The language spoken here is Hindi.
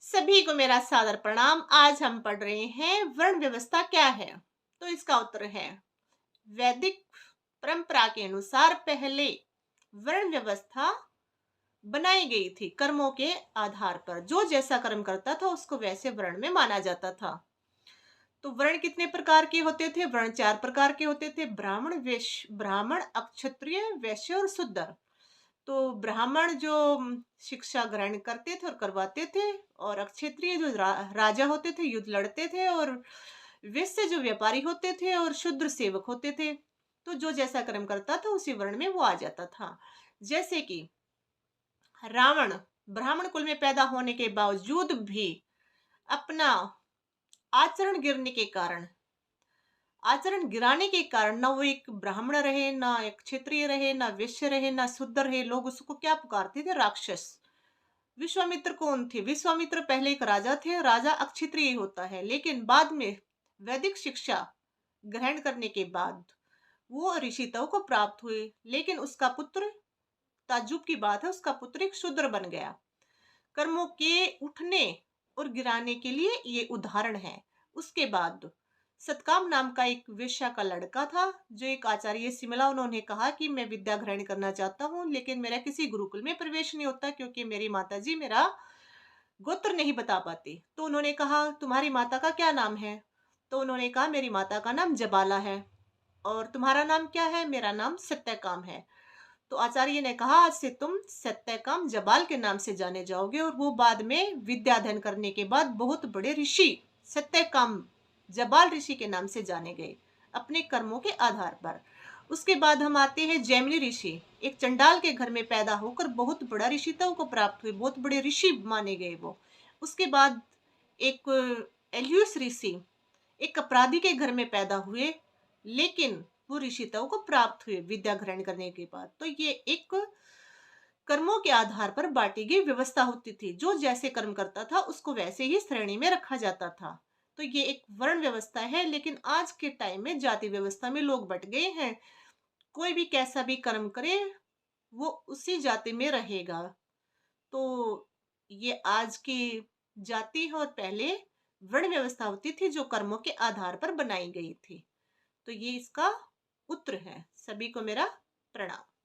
सभी को मेरा सादर प्रणाम। आज हम पढ़ रहे हैं वर्ण व्यवस्था क्या है। तो इसका उत्तर है वैदिक परंपरा के अनुसार पहले वर्ण व्यवस्था बनाई गई थी कर्मों के आधार पर। जो जैसा कर्म करता था उसको वैसे वर्ण में माना जाता था। तो वर्ण कितने प्रकार के होते थे? वर्ण 4 प्रकार के होते थे। ब्राह्मण, वैश्य, ब्राह्मण, अक्षत्रिय, वैश्य और शूद्र। तो ब्राह्मण जो शिक्षा ग्रहण करते थे और करवाते थे, और अक्षत्रिय जो राजा होते थे, युद्ध लड़ते थे, और वैश्य जो व्यापारी होते थे, और शूद्र सेवक होते थे। तो जो जैसा कर्म करता था उसी वर्ण में वो आ जाता था। जैसे कि रावण ब्राह्मण कुल में पैदा होने के बावजूद भी अपना आचरण गिरने के कारण आचरण गिराने के कारण ना वो एक ब्राह्मण रहे, ना एक क्षत्रिय रहे, ना वैश्य रहे, ना शूद्र रहे। लोग उसको क्या पुकारते थे? राक्षस। विश्वामित्र कौन थे? विश्वामित्र पहले एक राजा थे। राजा अक्षत्रिय होता है, लेकिन बाद में वैदिक शिक्षा ग्रहण करने के बाद वो ऋषि तव को प्राप्त हुए, लेकिन उसका पुत्र, ताज्जुब की बात है, उसका पुत्र एक शूद्र बन गया। कर्मों के उठने और गिराने के लिए ये उदाहरण है। उसके बाद सतकाम नाम का एक वेश्या का लड़का था, जो एक आचार्य से मिला। उन्होंने कहा कि मैं विद्या ग्रहण करना चाहता हूँ, लेकिन मेरा किसी गुरुकुल में प्रवेश नहीं होता क्योंकि मेरी माताजी मेरा गोत्र नहीं बता पाती। तो उन्होंने कहा तुम्हारी माता का क्या नाम है? तो उन्होंने कहा मेरी माता का नाम जबाला है। और तुम्हारा नाम क्या है? मेरा नाम सत्यकाम है। तो आचार्य ने कहा आज से तुम सत्यकाम जबाल के नाम से जाने जाओगे। और वो बाद में विद्या अध्ययन करने के बाद बहुत बड़े ऋषि सत्यकाम जबाल ऋषि के नाम से जाने गए अपने कर्मों के आधार पर। उसके बाद हम आते हैं जैमिनी ऋषि। एक चंडाल के घर में पैदा होकर बहुत बड़ा ऋषित्व को प्राप्त हुए, बहुत बड़े ऋषि माने गए वो। उसके बाद एक एलियस ऋषि एक अपराधी के घर में पैदा हुए, लेकिन वो ऋषित्व को प्राप्त हुए विद्या ग्रहण करने के बाद। तो ये एक कर्मों के आधार पर बांटी गई व्यवस्था होती थी। जो जैसे कर्म करता था उसको वैसे ही श्रेणी में रखा जाता था। तो ये एक वर्ण व्यवस्था है, लेकिन आज के टाइम में जाति व्यवस्था में लोग बट गए हैं। कोई भी कैसा भी कर्म करे वो उसी जाति में रहेगा। तो ये आज की जाति है, और पहले वर्ण व्यवस्था होती थी जो कर्मों के आधार पर बनाई गई थी। तो ये इसका उत्तर है। सभी को मेरा प्रणाम।